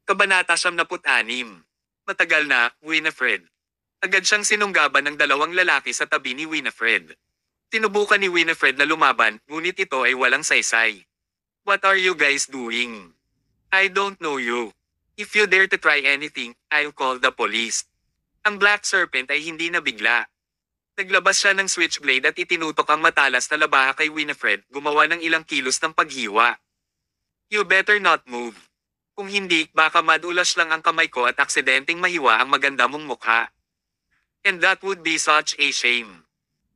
Kabanata 76. Matagal na, Winifred. Agad siyang sinunggaban ng dalawang lalaki sa tabi ni Winifred. Tinubukan ni Winifred na lumaban, ngunit ito ay walang saysay. What are you guys doing? I don't know you. If you dare to try anything, I'll call the police. Ang Black Serpent ay hindi nabigla. Naglabas siya ng switchblade at itinutok ang matalas na labaha kay Winifred, gumawa ng ilang kilos ng paghiwa. You better not move. Kung hindi, baka madulas lang ang kamay ko at aksidenteng mahiwa ang maganda mong mukha. And that would be such a shame.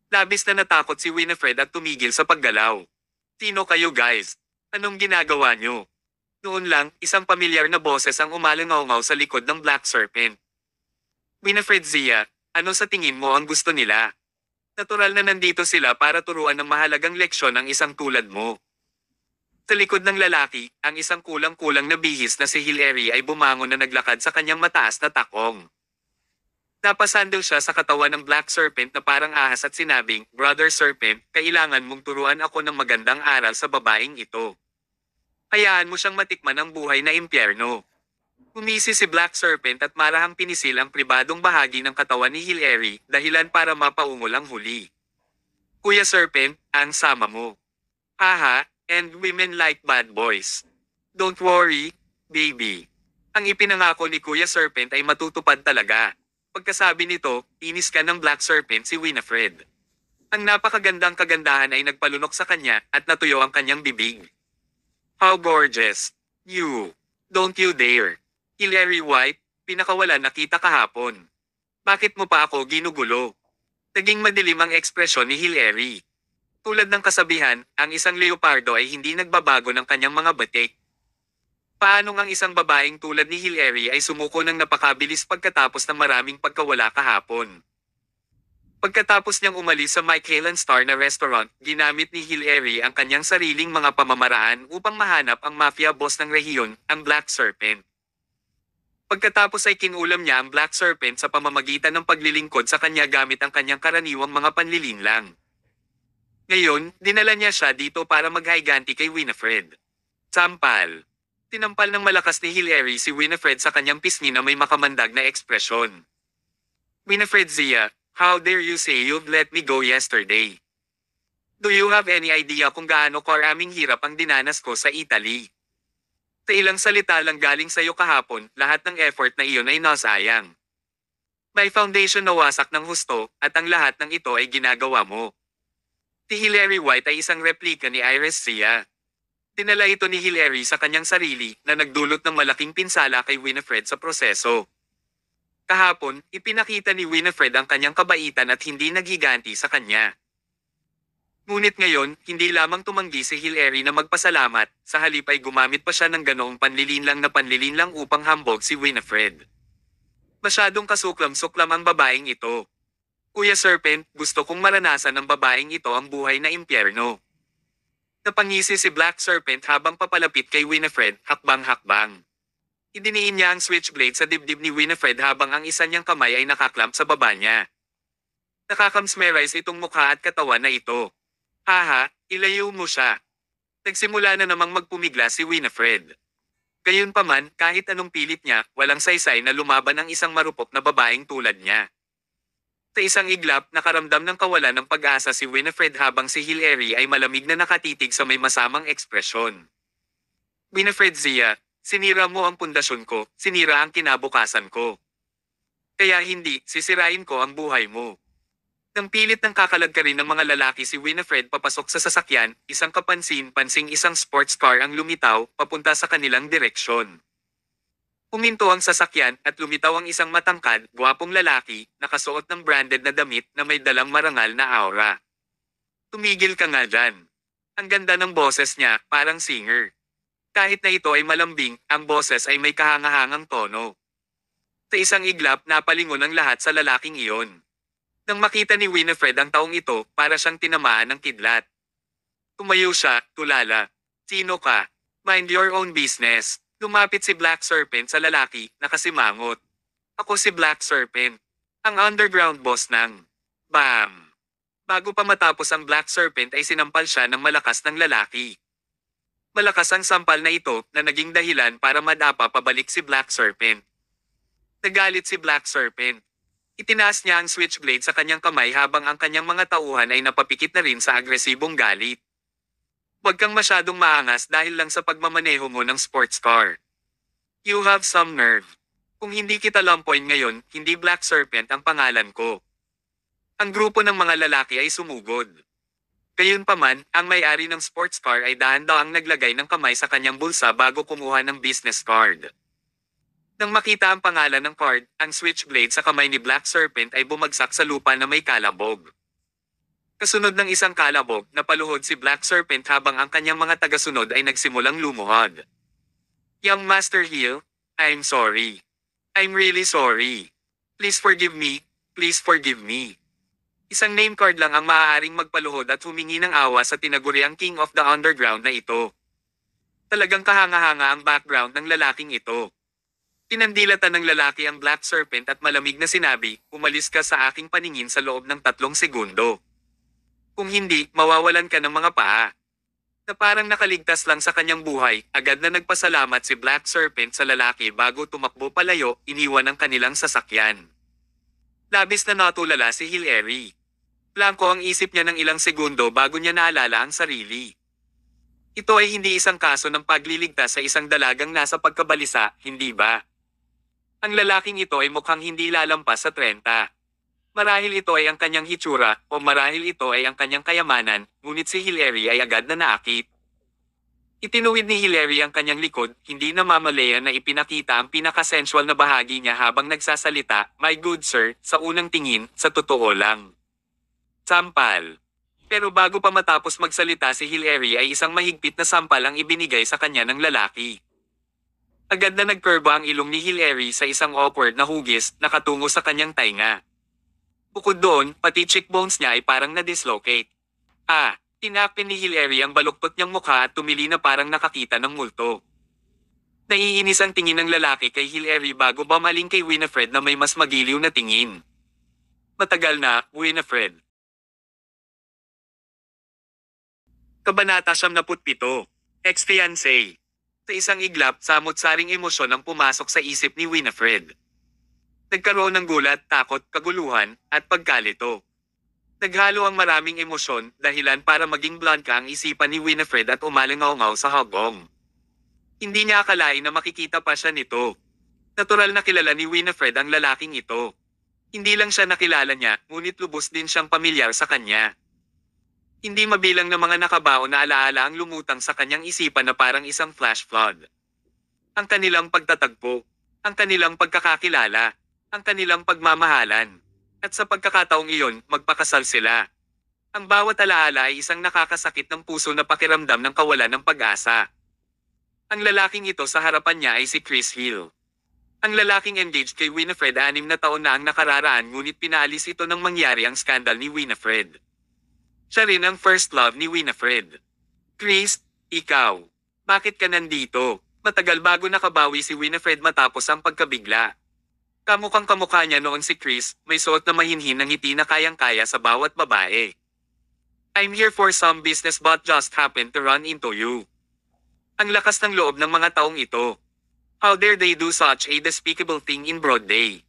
Labis na natakot si Winifred at tumigil sa paggalaw. Sino kayo guys? Anong ginagawa nyo? Noon lang, isang pamilyar na boses ang umalangaw-ngaw sa likod ng Black Serpent. Winifred Zia, ano sa tingin mo ang gusto nila? Natural na nandito sila para turuan ng mahalagang leksyon ang isang tulad mo. Sa likod ng lalaki, ang isang kulang-kulang na bihis na si Hillary ay bumangon na naglakad sa kanyang mataas na takong. Napasandal siya sa katawan ng Black Serpent na parang ahas at sinabing, Brother Serpent, kailangan mong turuan ako ng magandang aral sa babaeng ito. Hayaan mo siyang matikman ang buhay na impyerno. Umisi si Black Serpent at marahang pinisil ang pribadong bahagi ng katawan ni Hillary, dahilan para mapaungol ang huli. Kuya Serpent, ang sama mo. Haha, and women like bad boys. Don't worry, baby. Ang ipinangako ni Kuya Serpent ay matutupad talaga. Pagkasabi nito, inis ka ng Black Serpent si Winifred. Ang napakagandang kagandahan ay nagpalunok sa kanya at natuyo ang kanyang bibig. How gorgeous. You. Don't you dare. Hillary White, pinakawalan nakita kahapon. Bakit mo pa ako ginugulo? Naging madilim ang ekspresyon ni Hillary. Tulad ng kasabihan, ang isang leopardo ay hindi nagbabago ng kanyang mga batik. Paano ang isang babaeng tulad ni Hillary ay sumuko ng napakabilis pagkatapos ng maraming pagkawala kahapon? Pagkatapos niyang umalis sa Michelin Star na restaurant, ginamit ni Hillary ang kanyang sariling mga pamamaraan upang mahanap ang mafia boss ng rehiyon, ang Black Serpent. Pagkatapos ay kinulam niya ang Black Serpent sa pamamagitan ng paglilingkod sa kanya gamit ang kanyang karaniwang mga panlilinlang. Ngayon, dinala niya siya dito para maghayganti kay Winifred. Sampal. Tinampal ng malakas ni Hillary si Winifred sa kanyang pisngi na may makamandag na ekspresyon. Winifred Zia, how dare you say you've let me go yesterday? Do you have any idea kung gaano karaming hirap ang dinanas ko sa Italy? Sa ilang salita lang galing sa'yo kahapon, lahat ng effort na iyon ay nasayang. May foundation na wasak ng husto, at ang lahat ng ito ay ginagawa mo. Si Hillary White ay isang replika ni Iris Zia. Dinala ito ni Hillary sa kanyang sarili na nagdulot ng malaking pinsala kay Winifred sa proseso. Kahapon, ipinakita ni Winifred ang kanyang kabaitan at hindi naghiganti sa kanya. Ngunit ngayon, hindi lamang tumanggi si Hillary na magpasalamat, sa halip ay gumamit pa siya ng ganoong panlilinlang upang hambog si Winifred. Masyadong kasuklam-suklam ang babaeng ito. Kuya Serpent, gusto kong maranasan ng babaeng ito ang buhay na impyerno. Napangisi si Black Serpent habang papalapit kay Winifred, hakbang-hakbang. Idiniin niya ang switchblade sa dibdib ni Winifred habang ang isa niyang kamay ay nakaklamp sa baba niya. Nakakamsmerize itong mukha at katawan na ito. Haha, ilayo mo siya. Nagsimula na namang magpumigla si Winifred. Gayunpaman, kahit anong pilit niya, walang saysay na lumaban ang isang marupok na babaeng tulad niya. Sa isang iglap, nakaramdam ng kawalan ng pag-asa si Winifred habang si Hillary ay malamig na nakatitig sa may masamang ekspresyon. Winifred Zia, sinira mo ang pundasyon ko, sinira ang kinabukasan ko. Kaya hindi, sisirain ko ang buhay mo. Nang pilit ng kakalagkarin ng mga lalaki si Winifred papasok sa sasakyan, isang kapansin-pansing isang sports car ang lumitaw, papunta sa kanilang direksyon. Huminto ang sasakyan at lumitaw ang isang matangkad, gwapong lalaki, nakasuot ng branded na damit na may dalang marangal na aura. Tumigil ka nga dyan. Ang ganda ng boses niya, parang singer. Kahit na ito ay malambing, ang boses ay may kahangahangang tono. Sa isang iglap, napalingon ang lahat sa lalaking iyon. Nang makita ni Winifred ang taong ito, para siyang tinamaan ng kidlat. Tumayo siya, tulala. Sino ka? Mind your own business. Lumapit si Black Serpent sa lalaki, nakasimangot. Ako si Black Serpent. Ang underground boss ng... Bam! Bago pa matapos ang Black Serpent ay sinampal siya ng malakas ng lalaki. Malakas ang sampal na ito na naging dahilan para madapa pabalik si Black Serpent. Nagalit si Black Serpent. Itinaas niya ang switchblade sa kanyang kamay habang ang kanyang mga tauhan ay napapikit na rin sa agresibong galit. Huwag kang masyadong maangas dahil lang sa pagmamaneho mo ng sports car. You have some nerve. Kung hindi kita lampoin ngayon, hindi Black Serpent ang pangalan ko. Ang grupo ng mga lalaki ay sumugod. Gayunpaman, ang may-ari ng sports car ay dahan-daang naglagay ng kamay sa kanyang bulsa bago kumuha ng business card. Nang makita ang pangalan ng card, ang switchblade sa kamay ni Black Serpent ay bumagsak sa lupa na may kalabog. Kasunod ng isang kalabog, napaluhod si Black Serpent habang ang kanyang mga tagasunod ay nagsimulang lumuhod. Young Master Hill, I'm sorry. I'm really sorry. Please forgive me, please forgive me. Isang name card lang ang maaaring magpaluhod at humingi ng awa sa tinaguriang King of the Underground na ito. Talagang kahanga-hanga ang background ng lalaking ito. Pinandilatan ng lalaki ang Black Serpent at malamig na sinabi, umalis ka sa aking paningin sa loob ng 3 segundo. Kung hindi, mawawalan ka ng mga paa. Na parang nakaligtas lang sa kanyang buhay, agad na nagpasalamat si Black Serpent sa lalaki bago tumakbo palayo, iniwan ang kanilang sasakyan. Labis na natulala si Hillary. Blanco ang isip niya ng ilang segundo bago niya naalala ang sarili. Ito ay hindi isang kaso ng pagliligtas sa isang dalagang nasa pagkabalisa, hindi ba? Ang lalaking ito ay mukhang hindi lalampas sa 30. Marahil ito ay ang kanyang hitsura, o marahil ito ay ang kanyang kayamanan, ngunit si Hillary ay agad na naakit. Itinuwid ni Hillary ang kanyang likod, hindi na mamalaya na ipinakita ang pinakasensual na bahagi niya habang nagsasalita, "My good sir, sa unang tingin, sa totoo lang. Sampal." Pero bago pa matapos magsalita si Hillary ay isang mahigpit na sampal ang ibinigay sa kanya ng lalaki. Agad na nagkurba ang ilong ni Hillary sa isang awkward na hugis na katungo sa kanyang tainga. Bukod doon, pati cheekbones niya ay parang na-dislocate. Tinapin ni Hillary ang baluktot niyang mukha at tumili na parang nakakita ng multo. Naiinis ang tingin ng lalaki kay Hillary bago bamaling kay Winifred na may mas magiliw na tingin. Matagal na, Winifred. Kabanata 77. Ex-fiancé. Sa isang iglap, samot-saring emosyon ang pumasok sa isip ni Winifred. Nagkaroon ng gulat, takot, kaguluhan, at pagkalito. Naghalo ang maraming emosyon, dahilan para maging blanca ang isipan ni Winifred at umalingaw-ngaw sa hagong. Hindi niya akalain na makikita pa siya nito. Natural na kilala ni Winifred ang lalaking ito. Hindi lang siya nakilala niya, ngunit lubos din siyang pamilyar sa kanya. Hindi mabilang na mga nakabaon na alaala ang lumutang sa kanyang isipan na parang isang flash flood. Ang kanilang pagtatagpo, ang kanilang pagkakakilala, ang kanilang pagmamahalan. At sa pagkakataong iyon, magpakasal sila. Ang bawat alaala ay isang nakakasakit ng puso na pakiramdam ng kawalan ng pag-asa. Ang lalaking ito sa harapan niya ay si Chris Hill. Ang lalaking engaged kay Winifred 6 na taon na ang nakararaan ngunit pinaalis ito nang mangyari ang skandal ni Winifred. Siya rin ang first love ni Winifred. Chris, ikaw. Bakit ka nandito? Matagal bago nakabawi si Winifred matapos ang pagkabigla. Kamukhang kamukha niya noon si Chris, may suot na mahinhin ng ngiti na kayang-kaya sa bawat babae. I'm here for some business but just happened to run into you. Ang lakas ng loob ng mga taong ito. How dare they do such a despicable thing in broad day?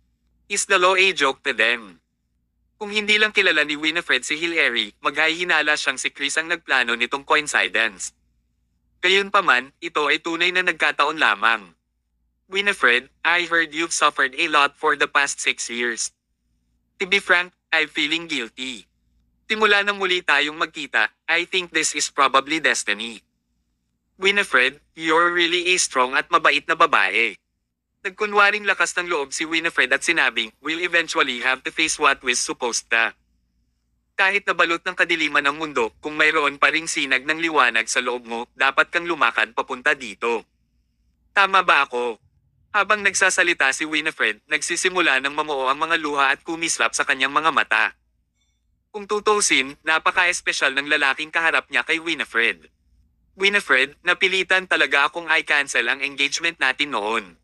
Is the law a joke to them? Kung hindi lang kilala ni Winifred si Hillary, maghahinala siyang si Chris ang nagplano nitong coincidence. Gayunpaman, ito ay tunay na nagkataon lamang. Winifred, I heard you've suffered a lot for the past 6 years. To be frank, I'm feeling guilty. Simula nang muli tayong magkita, I think this is probably destiny. Winifred, you're really a strong at mabait na babae. Nagkunwaring lakas ng loob si Winifred at sinabing, we'll eventually have to face what we're supposed to. Kahit nabalot ng kadiliman ng mundo, kung mayroon pa ring sinag ng liwanag sa loob mo, dapat kang lumakad papunta dito. Tama ba ako? Habang nagsasalita si Winifred, nagsisimula ng mamuo ang mga luha at kumislap sa kanyang mga mata. Kung tutusin, napaka-espesyal ng lalaking kaharap niya kay Winifred. Winifred, napilitan talaga akong i-cancel ang engagement natin noon.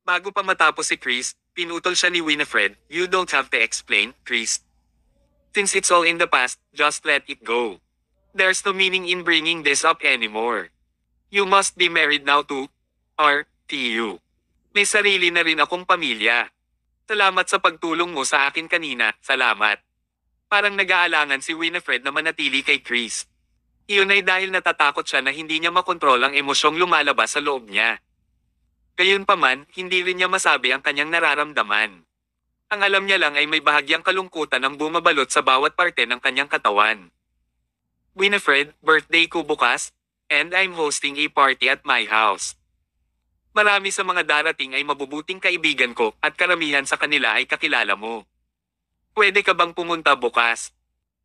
Bago pa matapos si Chris, pinutol siya ni Winifred, you don't have to explain, Chris. Since it's all in the past, just let it go. There's no meaning in bringing this up anymore. You must be married now to RTU. May sarili na rin akong pamilya. Salamat sa pagtulong mo sa akin kanina, salamat. Parang nag-aalangan si Winifred na manatili kay Chris. Iyon ay dahil natatakot siya na hindi niya makontrol ang emosyong lumalabas sa loob niya. Gayunpaman, hindi rin niya masabi ang kanyang nararamdaman. Ang alam niya lang ay may bahagyang kalungkutan ang bumabalot sa bawat parte ng kanyang katawan. Winifred, birthday ko bukas, and I'm hosting a party at my house. Marami sa mga darating ay mabubuting kaibigan ko at karamihan sa kanila ay kakilala mo. Pwede ka bang pumunta bukas?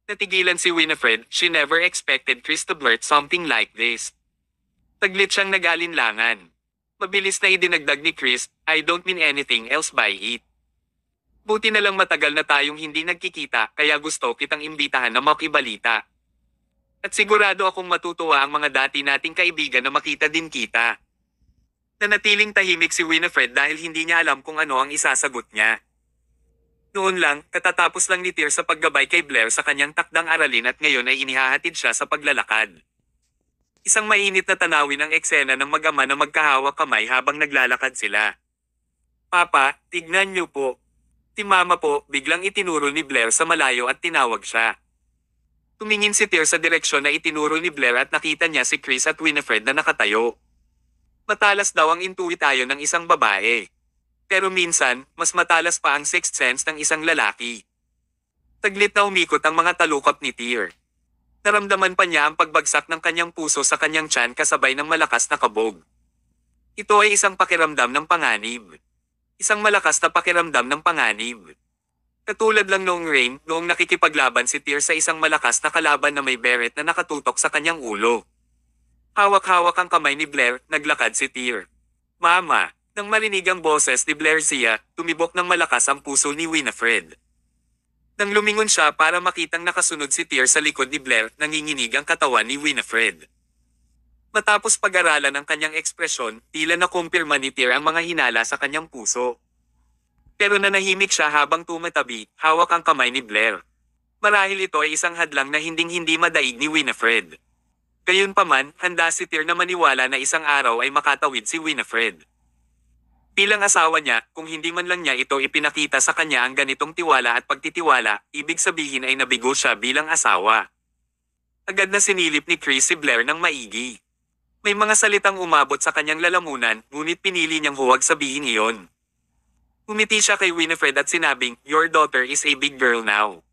Natigilan si Winifred, she never expected Chris to blurt something like this. Taglit siyang nag-alinlangan. Mabilis na idinagdag ni Chris, I don't mean anything else by it. Buti na lang matagal na tayong hindi nagkikita kaya gusto kitang imbitahan na makibalita. At sigurado akong matutuwa ang mga dati nating kaibigan na makita din kita. Nanatiling tahimik si Winifred dahil hindi niya alam kung ano ang isasagot niya. Noon lang, katatapos lang ni Tyr sa paggabay kay Blair sa kanyang takdang aralin at ngayon ay inihahatid siya sa paglalakad. Isang mainit na tanawin ang eksena ng mag-ama na magkahawak kamay habang naglalakad sila. Papa, tignan niyo po. Si Mama po, biglang itinuro ni Blair sa malayo at tinawag siya. Tumingin si Tyr sa direksyon na itinuro ni Blair at nakita niya si Chris at Winifred na nakatayo. Matalas daw ang intuition ng isang babae. Pero minsan, mas matalas pa ang sixth sense ng isang lalaki. Taglit na umikot ang mga talukap ni Tyr. Naramdaman pa niya ang pagbagsak ng kanyang puso sa kanyang tiyan kasabay ng malakas na kabog. Ito ay isang pakiramdam ng panganib. Isang malakas na pakiramdam ng panganib. Katulad lang noong Rain, noong nakikipaglaban si Tyr sa isang malakas na kalaban na may beret na nakatutok sa kanyang ulo. Hawak-hawak ang kamay ni Blair, naglakad si Tyr. Mama, nang marinig ang boses ni Blair siya, tumibok ng malakas ang puso ni Winifred. Nang lumingon siya para makitang nakasunod si Tyr sa likod ni Blair, nanginginig ang katawan ni Winifred. Matapos pag-aralan ang kanyang ekspresyon, tila nakumpirma ni Tyr ang mga hinala sa kanyang puso. Pero nanahimik siya habang tumatabi, hawak ang kamay ni Blair. Marahil ito ay isang hadlang na hinding-hindi madaig ni Winifred. Gayunpaman, handa si Tyr na maniwala na isang araw ay makatawid si Winifred. Bilang asawa niya, kung hindi man lang niya ito ipinakita sa kanya ang ganitong tiwala at pagtitiwala, ibig sabihin ay nabigo siya bilang asawa. Agad na sinilip ni Chris si Blair ng maigi. May mga salitang umabot sa kanyang lalamunan, ngunit pinili niyang huwag sabihin iyon. Umiti siya kay Winifred at sinabing, Your daughter is a big girl now.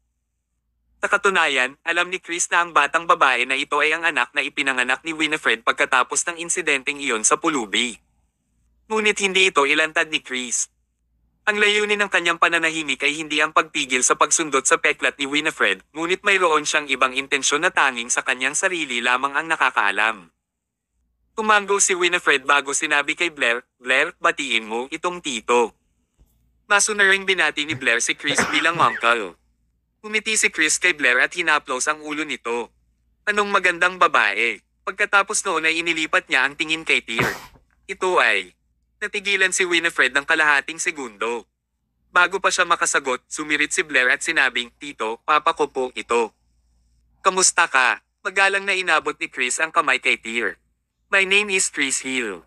Sa katunayan, alam ni Chris na ang batang babae na ito ay ang anak na ipinanganak ni Winifred pagkatapos ng insidenteng iyon sa pulubi. Ngunit hindi ito ilantad ni Chris. Ang layunin ng kanyang pananahimik ay hindi ang pagpigil sa pagsundot sa peklat ni Winifred, ngunit mayroon siyang ibang intensyon na tanging sa kanyang sarili lamang ang nakakaalam. Tumango si Winifred bago sinabi kay Blair, Blair, batiin mo itong tito. Masunaring binati ni Blair si Chris bilang uncle. Umiti si Chris kay Blair at hinaplos ang ulo nito. Anong magandang babae. Pagkatapos noon ay inilipat niya ang tingin kay Tyr. Ito ay. Natigilan si Winifred ng kalahating segundo. Bago pa siya makasagot, sumirit si Blair at sinabing, Tito, papa ko po ito. Kamusta ka? Magalang na inabot ni Chris ang kamay kay Tyr. My name is Chris Hill.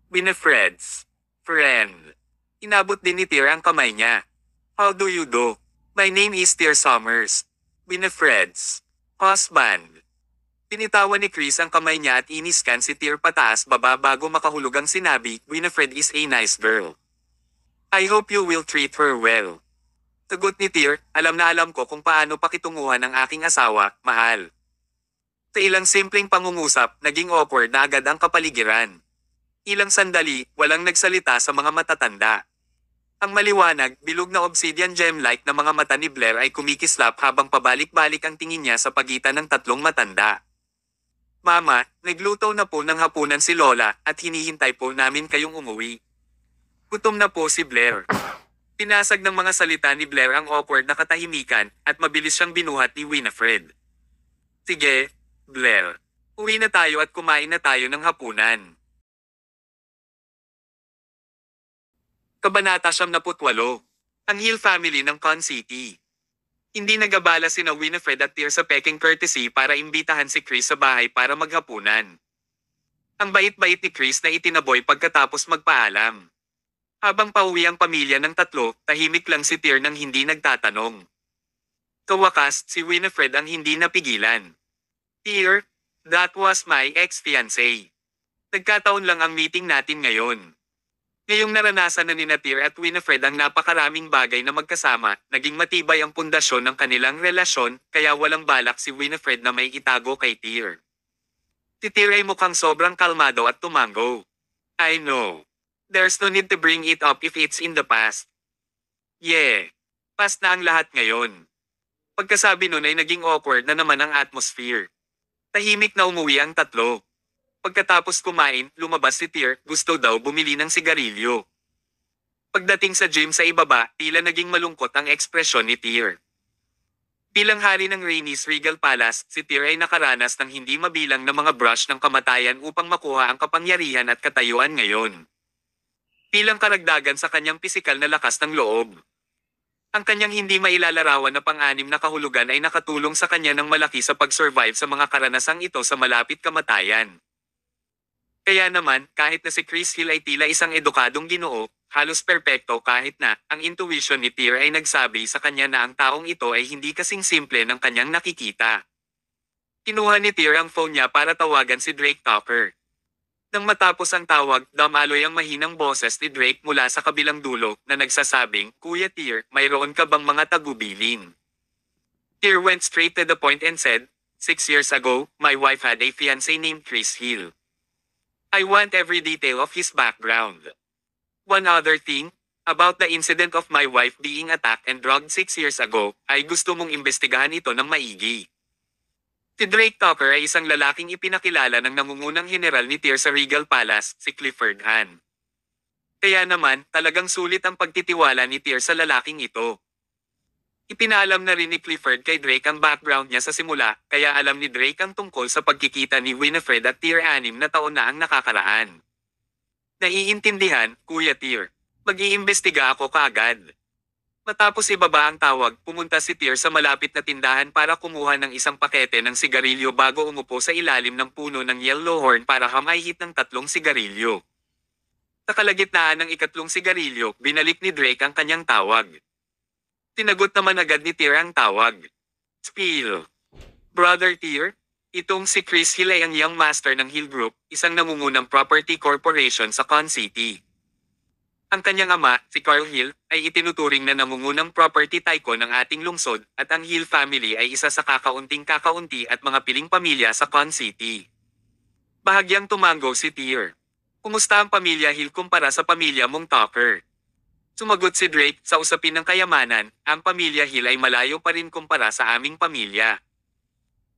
Winifred's friend. Inabot din ni Tyr ang kamay niya. How do you do? My name is Tyr Summers. Winifred's husband. Pinitawan ni Chris ang kamay niya at iniskan si Tyr pataas baba bago makahulog ang sinabi, Winifred is a nice girl. I hope you will treat her well. Sagot ni Tyr, alam na alam ko kung paano pakitunguhan ang aking asawa, mahal. Sa ilang simpleng pangungusap, naging awkward na agad ang kapaligiran. Ilang sandali, walang nagsalita sa mga matatanda. Ang maliwanag, bilog na obsidian gem-like na mga mata ni Blair ay kumikislap habang pabalik-balik ang tingin niya sa pagitan ng tatlong matanda. Mama, nagluto na po ng hapunan si Lola at hinihintay po namin kayong umuwi. Gutom na po si Blair. Pinasag ng mga salita ni Blair ang awkward na katahimikan at mabilis siyang binuhat ni Winifred. Sige, Blair. Uwi na tayo at kumain na tayo ng hapunan. Kabanata 78. Ang Hill Family ng Con City. Hindi nagabala sina Winifred at Tear sa peking courtesy para imbitahan si Chris sa bahay para maghapunan. Ang bait-bait ni Chris na itinaboy pagkatapos magpaalam. Habang pauwi ang pamilya ng tatlo, tahimik lang si Tear nang hindi nagtatanong. Kawakas, si Winifred ang hindi napigilan. Tear, that was my ex-fiancé. Nagkataon lang ang meeting natin ngayon. Ngayong naranasan na ni Tear at Winifred ang napakaraming bagay na magkasama, naging matibay ang pundasyon ng kanilang relasyon, kaya walang balak si Winifred na may itago kay Tear. Si Tear ay mukhang sobrang kalmado at tumango. I know. There's no need to bring it up if it's in the past. Yeah. Past na ang lahat ngayon. Pagkasabi nun ay naging awkward na naman ang atmosphere. Tahimik na umuwi ang tatlo. Pagkatapos kumain, lumabas si Tear, gusto daw bumili ng sigarilyo. Pagdating sa gym sa ibaba, tila naging malungkot ang ekspresyon ni Tear. Bilang hari ng Rhaenys Regal Palace, si Tear ay nakaranas ng hindi mabilang na mga brush ng kamatayan upang makuha ang kapangyarihan at katayuan ngayon. Bilang karagdagan sa kanyang pisikal na lakas ng loob. Ang kanyang hindi mailalarawan na pang-anim na kahulugan ay nakatulong sa kanya ng malaki sa pag-survive sa mga karanasang ito sa malapit kamatayan. Kaya naman, kahit na si Chris Hill ay tila isang edukadong ginoo, halos perpekto kahit na, ang intuition ni Tear ay nagsabi sa kanya na ang taong ito ay hindi kasing simple ng kanyang nakikita. Kinuha ni Tear ang phone niya para tawagan si Drake Tucker. Nang matapos ang tawag, damaloy ang mahinang boses ni Drake mula sa kabilang dulo na nagsasabing, Kuya Tear, mayroon ka bang mga tagubilin? Tear went straight to the point and said, 6 years ago, my wife had a fiancé named Chris Hill. I want every detail of his background. One other thing, about the incident of my wife being attacked and drugged 6 years ago, ay gusto mong imbestigahan ito ng maigi. Si Drake Tucker ay isang lalaking ipinakilala ng nangungunang general ni Tear sa Regal Palace, si Clifford Han. Kaya naman, talagang sulit ang pagtitiwala ni Tear sa lalaking ito. Ipinaalam na rin ni Clifford kay Drake ang background niya sa simula, kaya alam ni Drake ang tungkol sa pagkikita ni Winifred at Tear 6 na taon na ang nakakaraan. Naiintindihan, Kuya Tear. Mag-iimbestiga ako kaagad. Matapos ibaba ang tawag, pumunta si Tear sa malapit na tindahan para kumuha ng isang pakete ng sigarilyo bago umupo sa ilalim ng puno ng Yellowhorn para hamay-hit ng 3 sigarilyo. Sa kalagitnaan ng 3 sigarilyo, binalik ni Drake ang kanyang tawag. Tinagot naman agad ni Tear ang tawag. Spiel. Brother Tear, itong si Chris Hill ay ang young master ng Hill Group, isang nangungunang property corporation sa Con City. Ang kanyang ama, si Carl Hill, ay itinuturing na nangungunang property tycoon ng ating lungsod, at ang Hill family ay isa sa kakaunting-kakaunti at mga piling pamilya sa Con City. Bahagyang tumango si Tear. Kumusta ang pamilya Hill kumpara sa pamilya mong Tucker? Sumagot si Drake, sa usapin ng kayamanan, ang pamilya Hill ay malayo pa rin kumpara sa aming pamilya.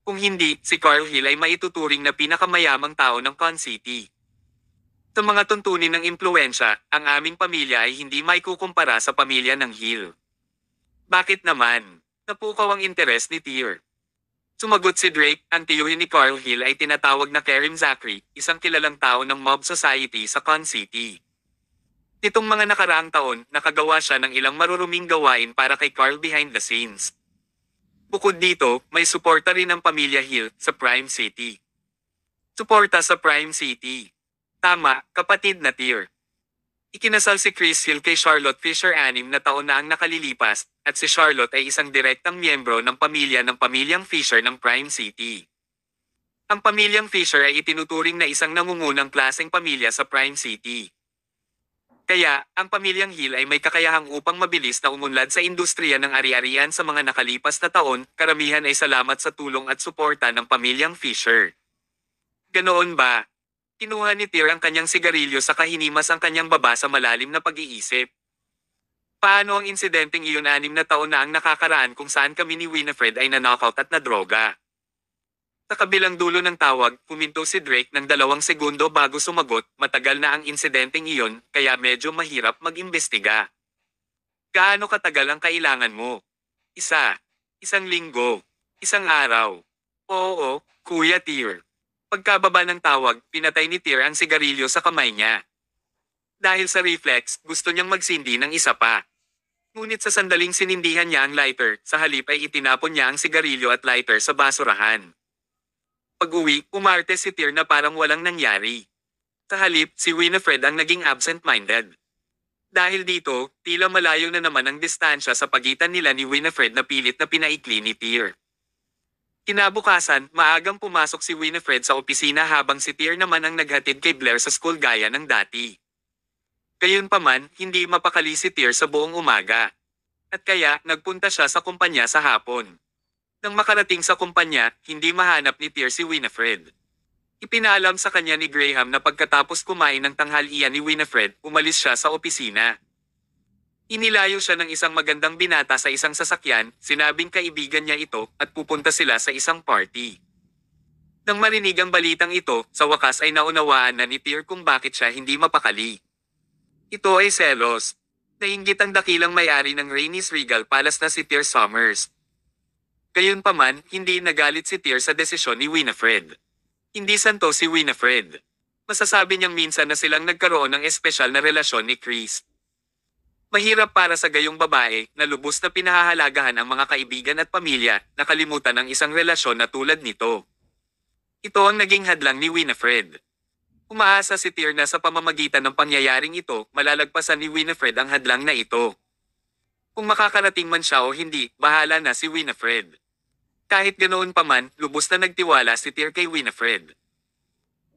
Kung hindi, si Carl Hill ay maituturing na pinakamayamang tao ng Con City. Sa mga tuntunin ng impluensya, ang aming pamilya ay hindi maikukumpara sa pamilya ng Hill. Bakit naman? Napukaw ang interes ni Tear. Sumagot si Drake, ang tiyuhin ni Carl Hill ay tinatawag na Kerim Zachary, isang kilalang tao ng mob society sa Con City. Nitong mga nakaraang taon, nakagawa siya ng ilang maruruming gawain para kay Carl behind the scenes. Bukod dito, may suporta rin ang pamilya Hill sa Prime City. Suporta sa Prime City. Tama, kapatid na Tear. Ikinasal si Chris Hill kay Charlotte Fisher 6 na taon na ang nakalilipas, at si Charlotte ay isang direktang miyembro ng pamilyang Fisher ng Prime City. Ang pamilyang Fisher ay itinuturing na isang nangungunang klaseng pamilya sa Prime City. Kaya, ang pamilyang Hill ay may kakayahang upang mabilis na umunlad sa industriya ng ari-arian sa mga nakalipas na taon, karamihan ay salamat sa tulong at suporta ng pamilyang Fisher. Ganoon ba? Kinuha ni Tear ang kanyang sigarilyo sa kahinimas ang kanyang baba sa malalim na pag-iisip. Paano ang insidenteng iyon 6 na taon na ang nakakaraan kung saan kami ni Winifred ay na-knockout at na-droga? Sa kabilang dulo ng tawag, puminto si Drake ng 2 segundo bago sumagot, matagal na ang insidenteng iyon, kaya medyo mahirap mag-imbestiga. Gaano katagal ang kailangan mo? 1 linggo. 1 araw. Oo, Kuya Tear. Pagkababa ng tawag, pinatay ni Tear ang sigarilyo sa kamay niya. Dahil sa reflex, gusto niyang magsindi ng isa pa. Ngunit sa sandaling sinindihan niya ang lighter, sa halip ay itinapon niya ang sigarilyo at lighter sa basurahan. Pag-uwi, umarte si Tyr na parang walang nangyari. Sa halip, si Winifred ang naging absent-minded. Dahil dito, tila malayo na naman ang distansya sa pagitan nila ni Winifred na pilit na pinaikli ni Tyr. Kinabukasan, maagang pumasok si Winifred sa opisina habang si Tyr naman ang naghatid kay Blair sa school gaya ng dati. Gayunpaman, hindi mapakali si Tyr sa buong umaga. At kaya, nagpunta siya sa kumpanya sa hapon. Nang makarating sa kumpanya, hindi mahanap ni Tyr si Winifred. Ipinaalam sa kanya ni Graham na pagkatapos kumain ng tanghalian ni Winifred, umalis siya sa opisina. Inilayo siya ng isang magandang binata sa isang sasakyan, sinabing kaibigan niya ito, at pupunta sila sa isang party. Nang marinig ang balitang ito, sa wakas ay naunawaan na ni Tyr kung bakit siya hindi mapakali. Ito ay selos. Nainggit ang dakilang may-ari ng Rhaenys Regal Palace na si Tyr Summers. Gayunpaman, hindi nagalit si Tyr sa desisyon ni Winifred. Hindi santo si Winifred. Masasabi niyang minsan na silang nagkaroon ng espesyal na relasyon ni Chris. Mahirap para sa gayong babae na lubos na pinahahalagahan ang mga kaibigan at pamilya, nakalimutan ang isang relasyon na tulad nito. Ito ang naging hadlang ni Winifred. Umaasa si Tyr na sa pamamagitan ng pangyayaring ito, malalagpasan ni Winifred ang hadlang na ito. Kung makakarating man siya o hindi, bahala na si Winifred. Kahit ganoon pa man, lubos na nagtiwala si Tyr kay Winifred.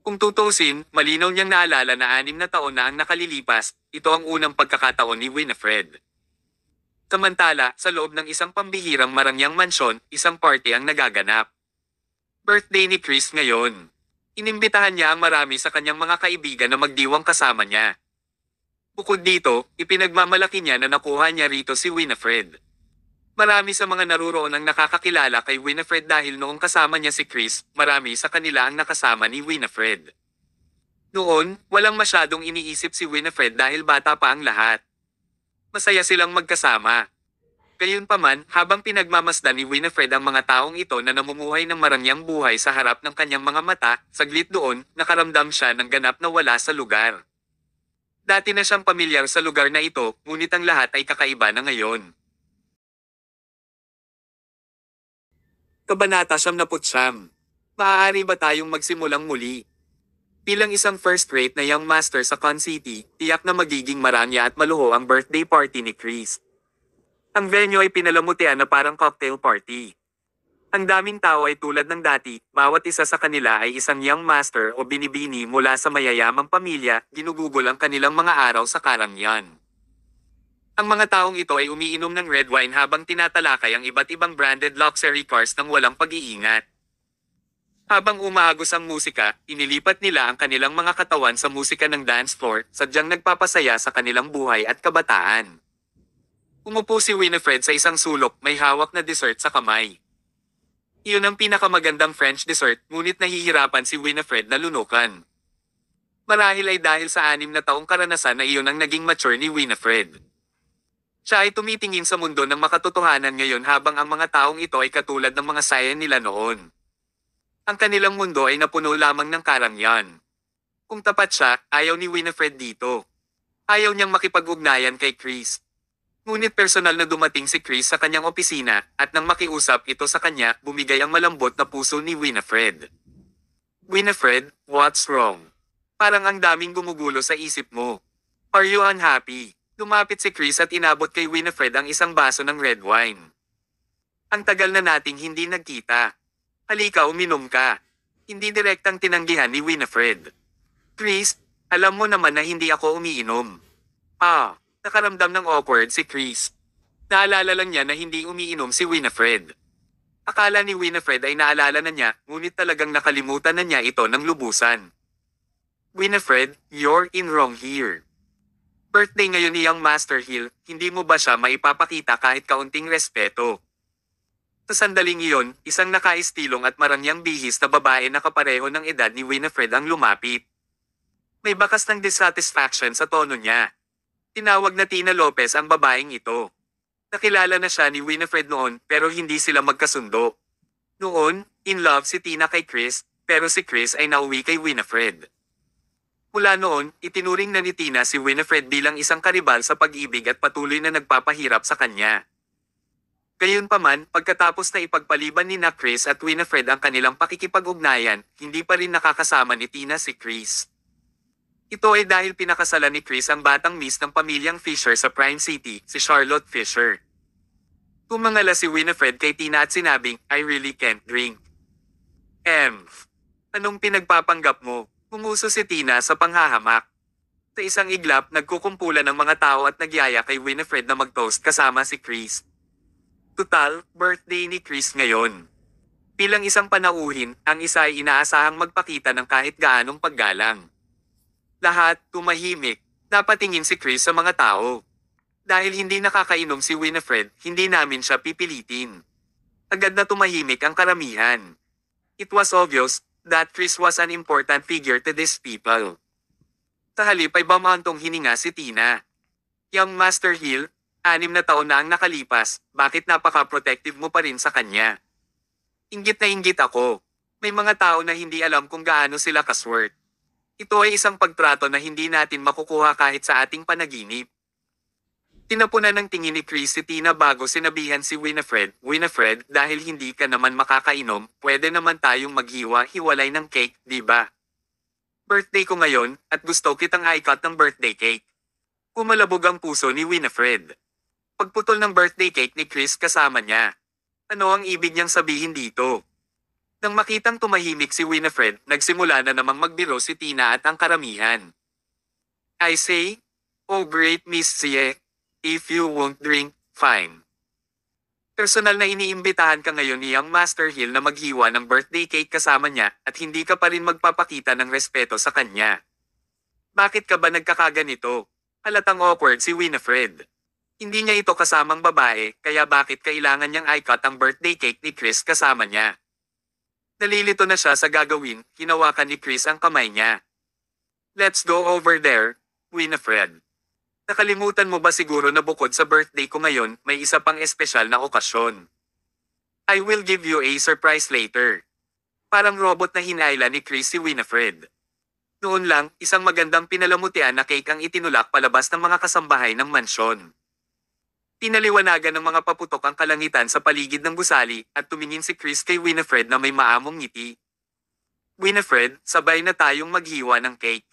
Kung tutusin, malinaw niyang naalala na 6 na taon na ang nakalilipas, ito ang unang pagkakataon ni Winifred. Samantala, sa loob ng isang pambihirang marangyang mansyon, isang party ang nagaganap. Birthday ni Chris ngayon. Inimbitahan niya ang marami sa kanyang mga kaibigan na magdiwang kasama niya. Bukod dito, ipinagmamalaki niya na nakuha niya rito si Winifred. Marami sa mga naruroon ang nakakakilala kay Winifred dahil noong kasama niya si Chris, marami sa kanila ang nakasama ni Winifred. Noon, walang masyadong iniisip si Winifred dahil bata pa ang lahat. Masaya silang magkasama. Gayunpaman, habang pinagmamasdan ni Winifred ang mga taong ito na namumuhay ng marangyang buhay sa harap ng kanyang mga mata, saglit doon, nakaramdam siya ng ganap na wala sa lugar. Dati na siyang pamilyar sa lugar na ito, ngunit ang lahat ay kakaiba na ngayon. Kabanata 79. Maaari ba tayong magsimulang muli? Bilang isang first-rate na young master sa Con City, tiyak na magiging maranya at maluho ang birthday party ni Chris. Ang venue ay pinalamutian na parang cocktail party. Ang daming tao ay tulad ng dati, bawat isa sa kanila ay isang young master o binibini mula sa mayayamang pamilya, ginugugol ang kanilang mga araw sa karangyan. Ang mga taong ito ay umiinom ng red wine habang tinatalakay ang iba't ibang branded luxury cars ng walang pag-iingat. Habang umaagos ang musika, inilipat nila ang kanilang mga katawan sa musika ng dance floor, sadyang nagpapasaya sa kanilang buhay at kabataan. Umupo si Winifred sa isang sulok, may hawak na dessert sa kamay. Iyon ang pinakamagandang French dessert, ngunit nahihirapan si Winifred na lunukan. Marahil ay dahil sa 6 na taong karanasan na iyon ang naging mature ni Winifred. Siya ay tumitingin sa mundo ng makatotohanan ngayon habang ang mga taong ito ay katulad ng mga sayan nila noon. Ang kanilang mundo ay napuno lamang ng karangyan. Kung tapat siya, ayaw ni Winifred dito. Ayaw niyang makipag-ugnayan kay Chris. Ngunit personal na dumating si Chris sa kanyang opisina, at nang makiusap ito sa kanya, bumigay ang malambot na puso ni Winifred. Winifred, what's wrong? Parang ang daming gumugulo sa isip mo. Are you unhappy? Lumapit si Chris at inabot kay Winifred ang isang baso ng red wine. Ang tagal na nating hindi nagkita. Halika, uminom ka. Hindi direktang tinanggihan ni Winifred. Chris, alam mo naman na hindi ako umiinom. Nakaramdam ng awkward si Chris. Naalala lang niya na hindi umiinom si Winifred. Akala ni Winifred ay naalala na niya, ngunit talagang nakalimutan na niya ito ng lubusan. Winifred, you're in wrong here. Birthday ngayon ni Young Master Hill, hindi mo ba siya maipapakita kahit kaunting respeto? Sa sandaling iyon, isang nakaistilong at marangyang bihis na babae na kapareho ng edad ni Winifred ang lumapit. May bakas ng dissatisfaction sa tono niya. Tinawag na Tina Lopez ang babaeng ito. Nakilala na siya ni Winifred noon pero hindi sila magkasundo. Noon, in love si Tina kay Chris, pero si Chris ay nauwi kay Winifred. Mula noon, itinuring na ni Tina si Winifred bilang isang karibal sa pag-ibig at patuloy na nagpapahirap sa kanya. Gayunpaman, pagkatapos na ipagpaliban ni Chris at Winifred ang kanilang pakikipag-ugnayan, hindi pa rin nakakasama ni Tina si Chris. Ito ay dahil pinakasalan ni Chris ang batang miss ng pamilyang Fisher sa Prime City, si Charlotte Fisher. Tumangala si Winifred kay Tina at sinabing, "I really can't drink." Anong pinagpapanggap mo? Umuso si Tina sa panghahamak. Sa isang iglap, nagkukumpulan ng mga tao at nagyaya kay Winifred na mag-toast kasama si Chris. Tutal, birthday ni Chris ngayon. Bilang isang panauhin, ang isa ay inaasahang magpakita ng kahit gaanong paggalang. Lahat, tumahimik. Napatingin si Chris sa mga tao. Dahil hindi nakakainom si Winifred, hindi namin siya pipilitin. Agad na tumahimik ang karamihan. It was obvious that Chris was an important figure to these people. Sa halip ay bamantong hininga si Tina. Young Master Hill, 6 na taon na ang nakalipas, bakit napaka-protective mo pa rin sa kanya? Inggit na inggit ako. May mga tao na hindi alam kung gaano sila kaswert. Ito ay isang pagtrato na hindi natin makukuha kahit sa ating panaginip. Tinapunan ng tingin ni Chris si Tina bago sinabihan si Winifred, "Winifred, dahil hindi ka naman makakainom, pwede naman tayong maghiwa-hiwalay ng cake, di ba? Birthday ko ngayon, at gusto kitang i-cut ng birthday cake." Kumalabog ang puso ni Winifred. Pagputol ng birthday cake ni Chris kasama niya. Ano ang ibig niyang sabihin dito? Nang makitang tumahimik si Winifred, nagsimula na namang magbiro si Tina at ang karamihan. "I say, oh great Miss Cie, if you won't drink, fine. Personal na iniimbitahan ka ngayon ni Young Master Hill na maghiwa ng birthday cake kasama niya at hindi ka pa rin magpapakita ng respeto sa kanya. Bakit ka ba nagkakaganito?" Halatang awkward si Winifred. Hindi niya ito kasamang babae, kaya bakit kailangan niyang i-cut ang birthday cake ni Chris kasama niya? Nalilito na siya sa gagawin, hinawakan ni Chris ang kamay niya. "Let's go over there, Winifred. Nakalimutan mo ba siguro na bukod sa birthday ko ngayon, may isa pang espesyal na okasyon? I will give you a surprise later." Parang robot na hinayla ni Chris si Winifred. Noon lang, isang magandang pinalamutian na cake ang itinulak palabas ng mga kasambahay ng mansyon. Pinaliwanagan ng mga paputok ang kalangitan sa paligid ng gusali at tumingin si Chris kay Winifred na may maamong ngiti. "Winifred, sabay na tayong maghiwa ng cake."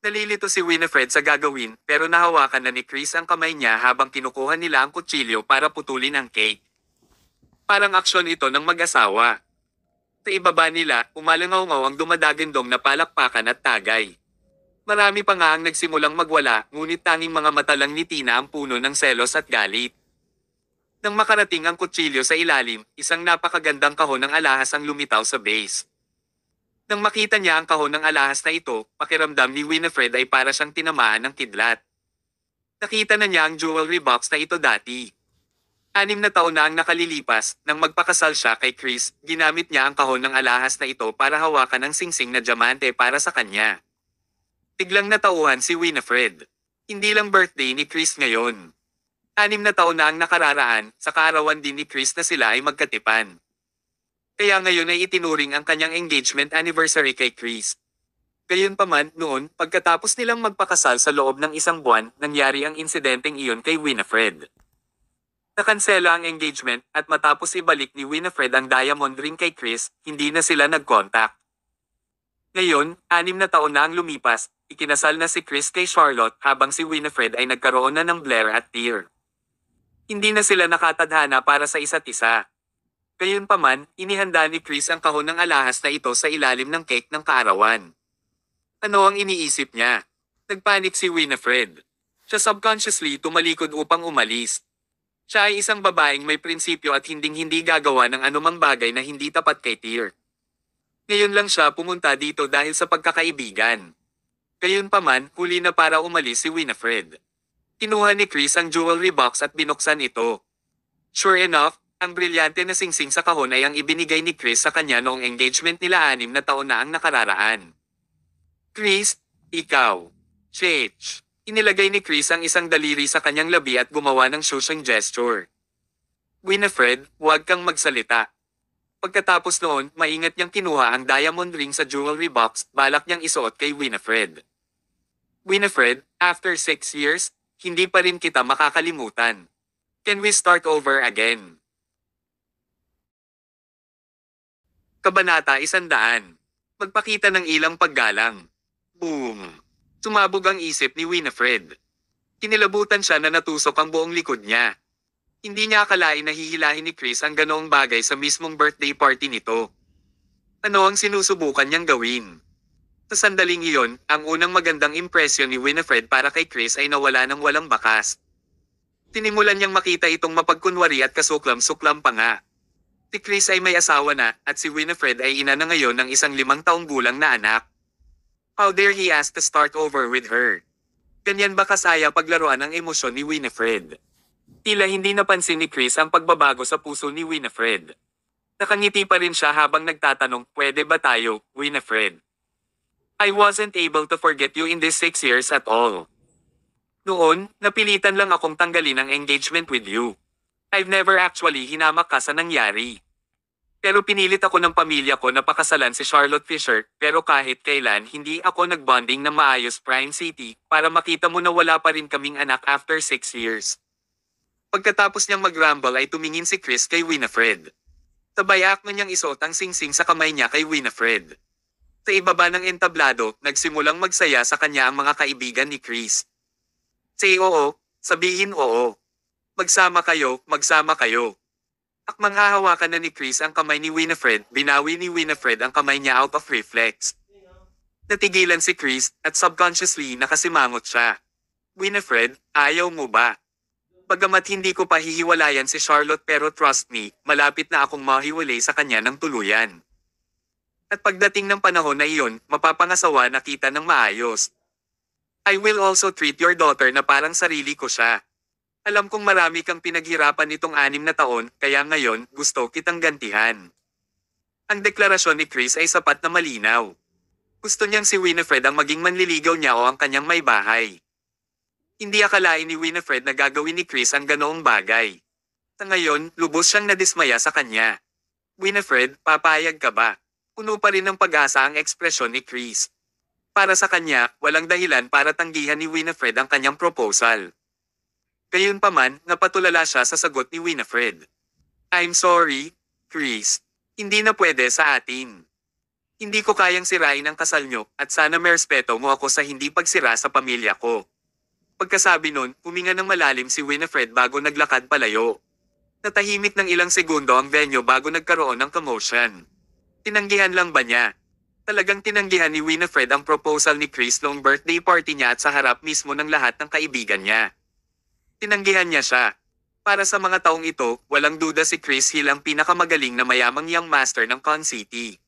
Nalilito si Winifred sa gagawin pero nahawakan na ni Chris ang kamay niya habang kinukuha nila ang kutsilyo para putulin ang cake. Parang aksyon ito ng mag-asawa. Sa ibaba nila, umalangaw-ngaw ang dumadagandong na palakpakan at tagay. Marami pa nga ang nagsimulang magwala, ngunit tanging mga mata lang ni Tina ang puno ng selos at galit. Nang makarating ang kutsilyo sa ilalim, isang napakagandang kahon ng alahas ang lumitaw sa base. Nang makita niya ang kahon ng alahas na ito, pakiramdam ni Winifred ay para siyang tinamaan ng kidlat. Nakita na niya ang jewelry box na ito dati. 6 na taon na ang nakalilipas, nang magpakasal siya kay Chris, ginamit niya ang kahon ng alahas na ito para hawakan ang singsing na diamante para sa kanya. Biglang natauhan si Winifred. Hindi lang birthday ni Chris ngayon. 6 na taon na ang nakararaan, sa kaarawan din ni Chris na sila ay magkatipan. Kaya ngayon ay itinuring ang kanyang engagement anniversary kay Chris. Gayunpaman, noon, pagkatapos nilang magpakasal sa loob ng 1 buwan, nangyari ang insidenteng iyon kay Winifred. Nakansela ang engagement at matapos ibalik ni Winifred ang diamond ring kay Chris, hindi na sila nag-contact. Ngayon, 6 na taon na ang lumipas, ikinasal na si Chris kay Charlotte habang si Winifred ay nagkaroon na ng Blair at Tear. Hindi na sila nakatadhana para sa isa't isa. Gayunpaman, inihanda ni Chris ang kahon ng alahas na ito sa ilalim ng cake ng kaarawan. Ano ang iniisip niya? Nagpanik si Winifred. Siya subconsciously tumalikod upang umalis. Siya ay isang babaeng may prinsipyo at hinding-hindi gagawa ng anumang bagay na hindi tapat kay Tear. Ngayon lang siya pumunta dito dahil sa pagkakaibigan. Gayunpaman, huli na para umalis si Winifred. Kinuha ni Chris ang jewelry box at binuksan ito. Sure enough, ang brilyante na singsing sa kahon ay ang ibinigay ni Chris sa kanya noong engagement nila 6 na taon na ang nakararaan. "Chris, ikaw." Chech. Inilagay ni Chris ang isang daliri sa kanyang labi at gumawa ng shushing gesture. "Winifred, huwag kang magsalita." Pagkatapos noon, maingat niyang kinuha ang diamond ring sa jewelry box, balak niyang isuot kay Winifred. Winifred, after 6 years, hindi pa rin kita makakalimutan. Can we start over again? Kabanata 100. Magpakita ng ilang paggalang. Boom! Sumabog ang isip ni Winifred. Kinilabutan siya na natusok ang buong likod niya. Hindi niya akalain na hihilahin ni Chris ang ganoong bagay sa mismong birthday party nito. Ano ang sinusubukan niyang gawin? Sa sandaling iyon, ang unang magandang impresyon ni Winifred para kay Chris ay nawala ng walang bakas. Tinimulan niyang makita itong mapagkunwari at kasuklam-suklam pa nga. Si Chris ay may asawa na, at si Winifred ay ina na ngayon ng isang 5 taong gulang na anak. How dare he ask to start over with her? Ganyan ba kasaya paglaruan ang emosyon ni Winifred? Tila hindi napansin ni Chris ang pagbabago sa puso ni Winifred. Nakangiti pa rin siya habang nagtatanong, pwede ba tayo, Winifred? I wasn't able to forget you in these 6 years at all. Noon, napilitan lang akong tanggalin ang engagement with you. I've never actually hinamak ka sa nangyari. Pero pinilit ako ng pamilya ko na pakasalan si Charlotte Fisher, pero kahit kailan hindi ako nagbonding na maayos Prime City, para makita mo na wala pa rin kaming anak after 6 years. Pagkatapos niyang mag-rumble ay tumingin si Chris kay Winifred. Tabayak na niyang isuot ang singsing sa kamay niya kay Winifred. Sa ibaba ng entablado, nagsimulang magsaya sa kanya ang mga kaibigan ni Chris. Say oo, sabihin oo. Magsama kayo, magsama kayo. Akmang hahawakan na ni Chris ang kamay ni Winifred, binawi ni Winifred ang kamay niya out of reflex. Natigilan si Chris, at subconsciously nakasimangot siya. Winifred, ayaw mo ba? Bagamat hindi ko pa hihiwalayan si Charlotte pero trust me, malapit na akong mahiwalay sa kanya ng tuluyan. At pagdating ng panahon na iyon, mapapangasawa na kita ng maayos. I will also treat your daughter na parang sarili ko siya. Alam kong marami kang pinaghirapan nitong 6 na taon, kaya ngayon, gusto kitang gantihan. Ang deklarasyon ni Chris ay sapat na malinaw. Gusto niyang si Winifred ang maging manliligaw niya o ang kanyang may bahay. Hindi akalain ni Winifred na gagawin ni Chris ang ganoong bagay. Sa ngayon, lubos siyang nadismaya sa kanya. Winifred, papayag ka ba? Puno pa rin ng pag-asa ang ekspresyon ni Chris. Para sa kanya, walang dahilan para tanggihan ni Winifred ang kanyang proposal. Gayunpaman, napatulala siya sa sagot ni Winifred. I'm sorry, Chris. Hindi na pwede sa atin. Hindi ko kayang sirain ang kasal nyo, at sana may respeto mo ako sa hindi pagsira sa pamilya ko. Pagkasabi nun, huminga ng malalim si Winifred bago naglakad palayo. Natahimik ng ilang segundo ang venue bago nagkaroon ng commotion. Tinanggihan lang ba niya? Talagang tinanggihan ni Winifred ang proposal ni Chris noong birthday party niya at sa harap mismo ng lahat ng kaibigan niya. Tinanggihan niya siya. Para sa mga taong ito, walang duda si Chris Hill ang pinakamagaling na mayamang young master ng Con City.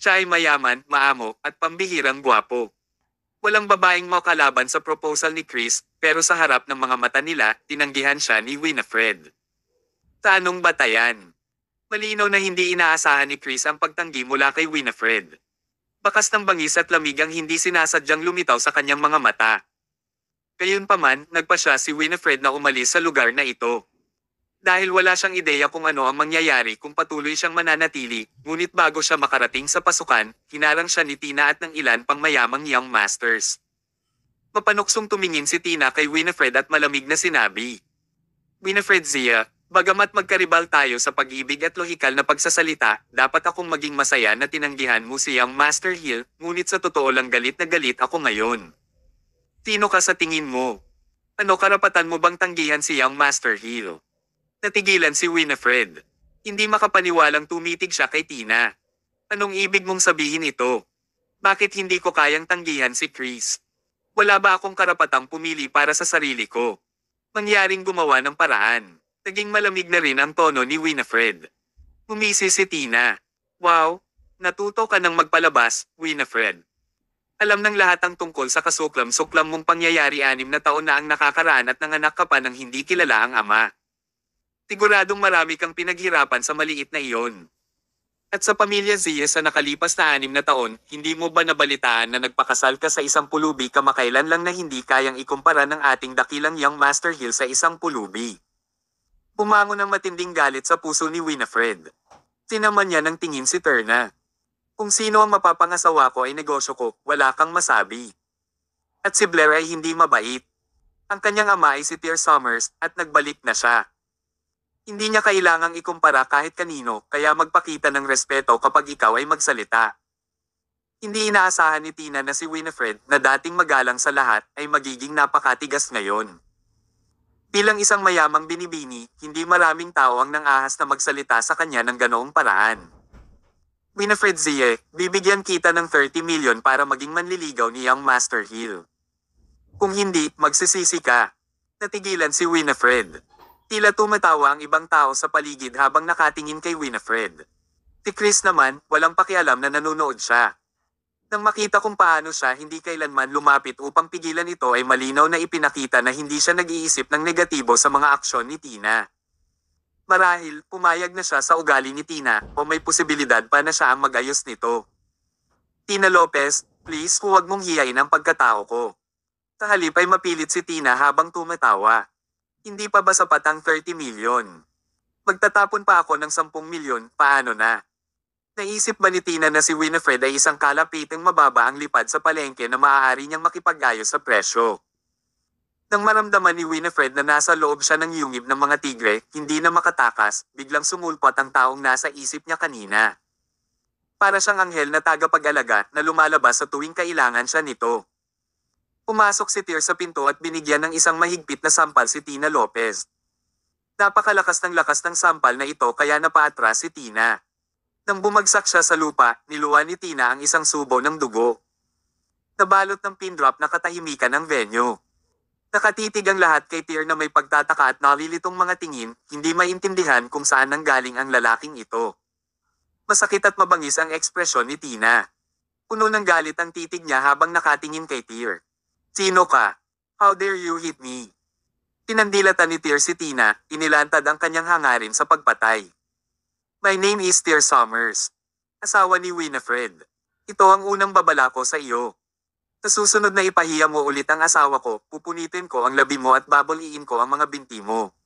Siya ay mayaman, maamo, at pambihirang gwapo. Walang babaeng makalaban sa proposal ni Chris, pero sa harap ng mga mata nila, tinanggihan siya ni Winifred. Sa anong batayan? Malinaw na hindi inaasahan ni Chris ang pagtanggi mula kay Winifred. Bakas ng bangis at lamig ang hindi sinasadyang lumitaw sa kanyang mga mata. Gayunpaman, nagpa siya si Winifred na umalis sa lugar na ito. Dahil wala siyang ideya kung ano ang mangyayari kung patuloy siyang mananatili, ngunit bago siya makarating sa pasukan, hinarang siya ni Tina at ng ilan pang mayamang young masters. Mapanuksong tumingin si Tina kay Winifred at malamig na sinabi. Winifred Zia, bagamat magkaribal tayo sa pag-ibig at lohikal na pagsasalita, dapat akong maging masaya na tinanggihan mo si Young Master Hill, ngunit sa totoo lang galit na galit ako ngayon. Sino ka sa tingin mo? Ano karapatan mo bang tanggihan si Young Master Hill? Natigilan si Winifred. Hindi makapaniwalang tumitig siya kay Tina. Anong ibig mong sabihin ito? Bakit hindi ko kayang tanggihan si Chris? Wala ba akong karapatang pumili para sa sarili ko? Mangyaring gumawa ng paraan. Naging malamig na rin ang tono ni Winifred. Umisi si Tina. Wow, natuto ka ng magpalabas, Winifred. Alam ng lahat ang tungkol sa kasuklam-suklam mong pangyayari 6 na taon na ang nakakaraan at nanganak ka pa ng hindi kilala ang ama. Siguradong marami kang pinaghirapan sa maliit na iyon. At sa pamilya Zia sa nakalipas na 6 na taon, hindi mo ba nabalitaan na nagpakasal ka sa isang pulubi kamakailan lang na hindi kayang ikumpara ng ating dakilang Young Master Hill sa isang pulubi? Pumango ng matinding galit sa puso ni Winifred. Tinaman niya ng tingin si Terna. Kung sino ang mapapangasawa ko ay negosyo ko, wala kang masabi. At si Blair ay hindi mabait. Ang kanyang ama ay si Tier Summers at nagbalik na siya. Hindi niya kailangang ikumpara kahit kanino, kaya magpakita ng respeto kapag ikaw ay magsalita. Hindi inaasahan ni Tina na si Winifred na dating magalang sa lahat ay magiging napakatigas ngayon. Bilang isang mayamang binibini, hindi maraming tao ang nangahas na magsalita sa kanya ng ganoong paraan. Winifred Zie, bibigyan kita ng 30 million para maging manliligaw ni Young Master Hill. Kung hindi, magsisisi ka. Natigilan si Winifred. Tila tumatawa ang ibang tao sa paligid habang nakatingin kay Winifred. Si Chris naman, walang pakialam na nanonood siya. Nang makita kung paano siya hindi kailanman lumapit upang pigilan ito ay malinaw na ipinakita na hindi siya nag-iisip ng negatibo sa mga aksyon ni Tina. Marahil, pumayag na siya sa ugali ni Tina o may posibilidad pa na siya ang mag-ayos nito. Tina Lopez, please huwag mong hiyain ang pagkatao ko. Sa halip ay mapilit si Tina habang tumatawa. Hindi pa ba sapat ang 30 million? Magtatapon pa ako ng 10 milyon, paano na? Naisip ba ni Tina na si Winifred ay isang kalapitang mababa ang lipad sa palengke na maaari niyang makipag-ayos sa presyo? Nang maramdaman ni Winifred na nasa loob siya ng yungib ng mga tigre, hindi na makatakas, biglang sumulpot ang taong nasa isip niya kanina. Para siyang anghel na tagapag-alaga na lumalabas sa tuwing kailangan siya nito. Pumasok si Tier sa pinto at binigyan ng isang mahigpit na sampal si Tina Lopez. Napakalakas ng sampal na ito kaya napaatras si Tina. Nang bumagsak siya sa lupa, niluwa ni Tina ang isang subo ng dugo. Nabalot ng pin drop na katahimikan ng venue. Nakatitig ang lahat kay Tier na may pagtataka at nalilitong mga tingin, hindi maintindihan kung saan nanggaling ang lalaking ito. Masakit at mabangis ang ekspresyon ni Tina. Puno ng galit ang titig niya habang nakatingin kay Tier. Sino ka? How dare you hit me? Tinandilatan ni Tier si Tina, inilantad ang kanyang hangarin sa pagpatay. My name is Tier Summers. Asawa ni Winifred. Ito ang unang babala ko sa iyo. Sa susunod na ipahiya mo ulit ang asawa ko, pupunitin ko ang labi mo at babaliin ko ang mga binti mo.